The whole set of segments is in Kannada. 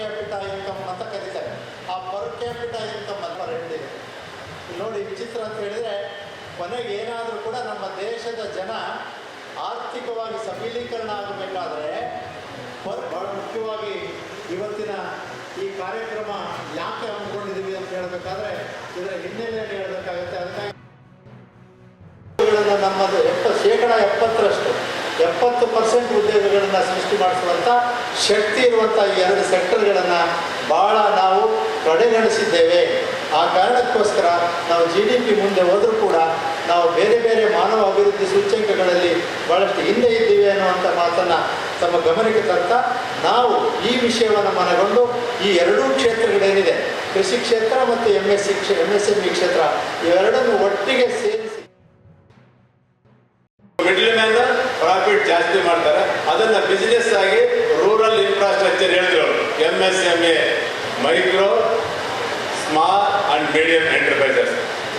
ಕ್ಯಾಪಿಟಾ ಇನ್ಕಮ್ ಅಂತ ಕರೀತಾರೆ. ಆ ಪರ್ ಕ್ಯಾಪಿಟಾ ಇನ್ಕಮ್ ಅಂತ ಹೇಳಿದೆ. ನೋಡಿ ವಿಚಿತ್ರ ಅಂತ ಹೇಳಿದರೆ, ಕೊನೆಗೆ ಏನಾದರೂ ಕೂಡ ನಮ್ಮ ದೇಶದ ಜನ ಆರ್ಥಿಕವಾಗಿ ಸಬಲೀಕರಣ ಆಗಬೇಕಾದ್ರೆ ಬಹಳ ಮುಖ್ಯವಾಗಿ ಇವತ್ತಿನ ಈ ಕಾರ್ಯಕ್ರಮ ಯಾಕೆ ಹಮ್ಮಿಕೊಂಡಿದ್ದೀವಿ ಅಂತ ಹೇಳಬೇಕಾದ್ರೆ ಇದರ ಹಿನ್ನೆಲೆಯಲ್ಲಿ ಹೇಳಬೇಕಾಗುತ್ತೆ. ಅದಕ್ಕಾಗಿ ನಮ್ಮದು 70% ಉದ್ಯೋಗಗಳನ್ನು ಸೃಷ್ಟಿ ಮಾಡಿಸುವಂಥ ಶಕ್ತಿ ಇರುವಂಥ ಈ 2 ಸೆಕ್ಟರ್ಗಳನ್ನು ಭಾಳ ನಾವು ಕಡೆಗಣಿಸಿದ್ದೇವೆ. ಆ ಕಾರಣಕ್ಕೋಸ್ಕರ ನಾವು GDP ಮುಂದೆ ಹೋದರೂ ಕೂಡ ನಾವು ಬೇರೆ ಬೇರೆ ಮಾನವ ಅಭಿವೃದ್ಧಿ ಸೂಚ್ಯಂಕಗಳಲ್ಲಿ ಭಾಳಷ್ಟು ಹಿಂದೆ ಇದ್ದೀವಿ ಅನ್ನುವಂಥ ಮಾತನ್ನು ತಮ್ಮ ಗಮನಕ್ಕೆ ತರ್ತಾ, ನಾವು ಈ ವಿಷಯವನ್ನು ಮನಗೊಂಡು ಈ 2 ಕ್ಷೇತ್ರಗಳೇನಿದೆ, ಕೃಷಿ ಕ್ಷೇತ್ರ ಮತ್ತು MSME ಕ್ಷೇತ್ರ, ಇವೆರಡನ್ನು ಒಟ್ಟಿಗೆ ಸೇರಿಸಿ ಮಿಡ್ಲ್ ಮ್ಯಾನ್ ಪ್ರಾಫಿಟ್ ಜಾಸ್ತಿ ಮಾಡ್ತಾರೆ. ಅದನ್ನ ಬಿಸ್ನೆಸ್ ಆಗಿ ರೂರಲ್ ಇನ್ಫ್ರಾಸ್ಟ್ರಕ್ಚರ್ ಹೇಳಿದ್ರು MSME, micro small and medium enterprises.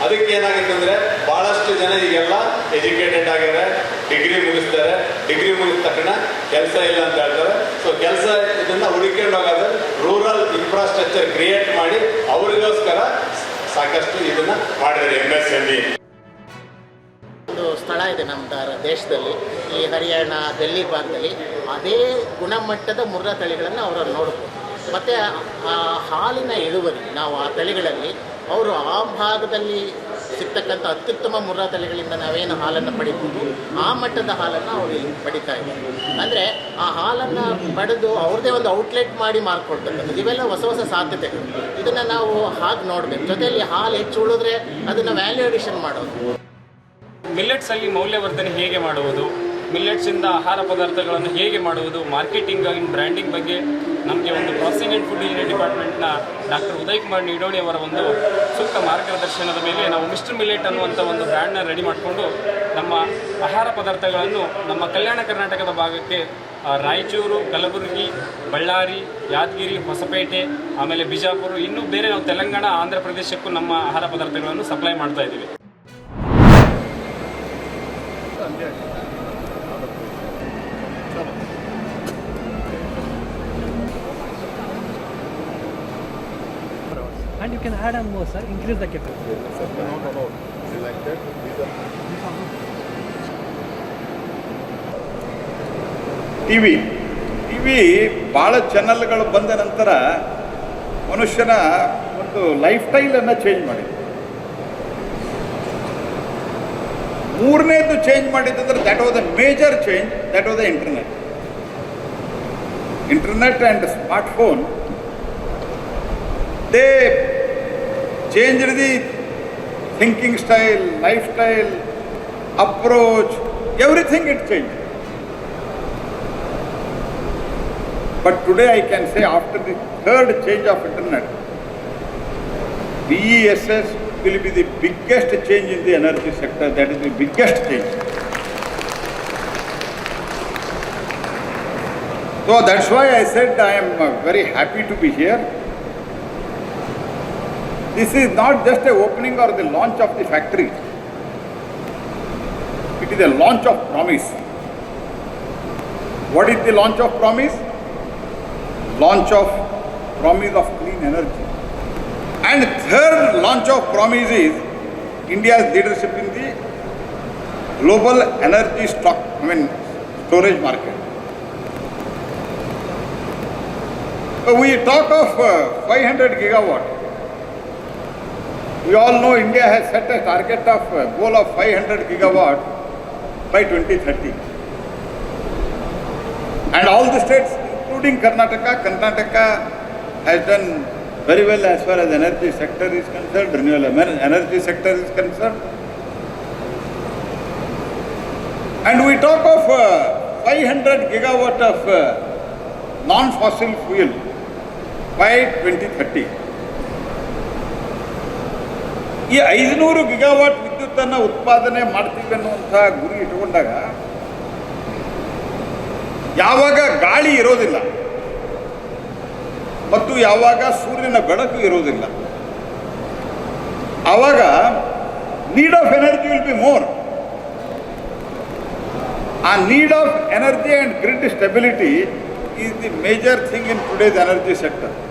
ಅದಕ್ಕೆ ಏನಾಗುತ್ತೆ ಅಂದರೆ ಭಾಳಷ್ಟು ಜನ ಈಗೆಲ್ಲ ಎಜುಕೇಟೆಡ್ ಆಗಿದ್ದಾರೆ, ಡಿಗ್ರಿ ಮುಗಿಸ್ತಾರೆ. ಡಿಗ್ರಿ ಮುಗಿದ ತಕ್ಷಣ ಕೆಲಸ ಇಲ್ಲ ಅಂತ ಹೇಳ್ತಾರೆ. ಸೊ ಕೆಲಸ ಇದನ್ನು ಹುಡುಕೊಂಡು ಹೋಗೋದು ರೂರಲ್ ಇನ್ಫ್ರಾಸ್ಟ್ರಕ್ಚರ್ ಕ್ರಿಯೇಟ್ ಮಾಡಿ ಅವರಿಗೋಸ್ಕರ ಸಾಕಷ್ಟು ಇದನ್ನು ಮಾಡಿದ್ದಾರೆ MSME. ಒಂದು ಸ್ಥಳ ಇದೆ ನಮ್ಮ ದೇಶದಲ್ಲಿ, ಈ ಹರಿಯಾಣ ಡೆಲ್ಲಿ ಭಾಗದಲ್ಲಿ. ಅದೇ ಗುಣಮಟ್ಟದ ಮುರ್ರಾ ತಳಿಗಳನ್ನು ಅವರು ನೋಡ್ಬೋದು. ಮತ್ತು ಆ ಹಾಲಿನ ಇಳುವರಿ ನಾವು ಆ ತಳಿಗಳಲ್ಲಿ ಅವರು ಆ ಭಾಗದಲ್ಲಿ ಸಿಗ್ತಕ್ಕಂಥ ಅತ್ಯುತ್ತಮ ಮುರ್ರಾ ತಳಿಗಳಿಂದ ನಾವೇನು ಹಾಲನ್ನು ಪಡಿಬೋದು, ಆ ಮಟ್ಟದ ಹಾಲನ್ನು ಅವರು ಇಲ್ಲಿ ಪಡಿತಾ ಇದ್ದಾರೆ. ಅಂದರೆ ಆ ಹಾಲನ್ನು ಪಡೆದು ಅವ್ರದ್ದೇ ಒಂದು ಔಟ್ಲೆಟ್ ಮಾಡಿ ಮಾರ್ಕೊಡ್ತಕ್ಕಂಥದ್ದು, ಇವೆಲ್ಲ ಹೊಸ ಹೊಸ ಸಾಧ್ಯತೆಗಳು. ಇದನ್ನು ನಾವು ಹಾಗೆ ನೋಡಬೇಕು. ಜೊತೆಯಲ್ಲಿ ಹಾಲು ಹೆಚ್ಚು ಉಳಿದ್ರೆ ಅದನ್ನು ವ್ಯಾಲ್ಯೂ ಅಡಿಷನ್ ಮಾಡೋದು. ಮಿಲ್ಲೆಟ್ಸಲ್ಲಿ ಮೌಲ್ಯವರ್ಧನೆ ಹೇಗೆ ಮಾಡುವುದು, ಮಿಲ್ಲೆಟ್ಸಿಂದ ಆಹಾರ ಪದಾರ್ಥಗಳನ್ನು ಹೇಗೆ ಮಾಡುವುದು, ಮಾರ್ಕೆಟಿಂಗ್ ಆ್ಯಂಡ್ ಬ್ರ್ಯಾಂಡಿಂಗ್ ಬಗ್ಗೆ ನಮಗೆ ಒಂದು ಪ್ರಾಸೆಸಿಂಗ್ ಆ್ಯಂಡ್ ಫುಡ್ ಇಂಜಿನಿಯರಿಂಗ್ ಡಿಪಾರ್ಟ್ಮೆಂಟ್ನ ಡಾಕ್ಟರ್ ಉದಯ್ ಕುಮಾರ್ ನಿಡೋಣಿ ಅವರ ಒಂದು ಸೂಕ್ತ ಮಾರ್ಗದರ್ಶನದ ಮೇಲೆ ನಾವು ಮಿಸ್ಟರ್ ಮಿಲ್ಲೆಟ್ ಅನ್ನುವಂಥ ಒಂದು ಬ್ರ್ಯಾಂಡ್ನ ರೆಡಿ ಮಾಡಿಕೊಂಡು ನಮ್ಮ ಆಹಾರ ಪದಾರ್ಥಗಳನ್ನು ನಮ್ಮ ಕಲ್ಯಾಣ ಕರ್ನಾಟಕದ ಭಾಗಕ್ಕೆ ರಾಯಚೂರು, ಕಲಬುರಗಿ, ಬಳ್ಳಾರಿ, ಯಾದಗಿರಿ, ಹೊಸಪೇಟೆ, ಆಮೇಲೆ ಬಿಜಾಪುರ, ಇನ್ನೂ ಬೇರೆ ನಾವು ತೆಲಂಗಾಣ, ಆಂಧ್ರ ಪ್ರದೇಶಕ್ಕೂ ನಮ್ಮ ಆಹಾರ ಪದಾರ್ಥಗಳನ್ನು ಸಪ್ಲೈ ಮಾಡ್ತಾ ಇದ್ದೀವಿ. And you can add on more, sir. Increase the capacity. No. Like that. TV ಭಾಳ ಚಾನಲ್ಗಳು ಬಂದ ನಂತರ ಮನುಷ್ಯನ ಒಂದು ಲೈಫ್ ಸ್ಟೈಲನ್ನು ಚೇಂಜ್ ಮಾಡಿದೆ. 3ನೇದು ಚೇಂಜ್ ಮಾಡಿದ್ದಂದ್ರೆ that was the major change, that was the internet and smartphone. They changed the thinking style, lifestyle, approach, everything it changed. But today I can say after the 3rd change of internet, BESS will be the biggest change in the energy sector. That is the biggest change. So that's why I said I am very happy to be here. This is not just a opening or the launch of the factory. It is a launch of promise. What is the launch of promise? Launch of promise of clean energy. And 3rd launch of promise is India's leadership in the global energy storage market. We talk of 500 gigawatt. We all know India has set a target of goal of 500 gigawatt by 2030. And all the states, including Karnataka has done very well as far as energy sector is concerned, renewable energy sector is concerned. And we talk of 500 gigawatt of non-fossil fuel by 2030. ಈ 500 ಗಿಗಾವಾಟ್ ವಿದ್ಯುತ್ತನ್ನು ಉತ್ಪಾದನೆ ಮಾಡ್ತೀವಿ ಅನ್ನುವಂಥ ಗುರಿ ಇಟ್ಕೊಂಡಾಗ ಯಾವಾಗ ಗಾಳಿ ಇರೋದಿಲ್ಲ ಮತ್ತು ಯಾವಾಗ ಸೂರ್ಯನ ಬೆಳಕು ಇರೋದಿಲ್ಲ, ಆವಾಗ need of energy will be more. ಆ need of energy and grid stability is the major thing in today's energy sector.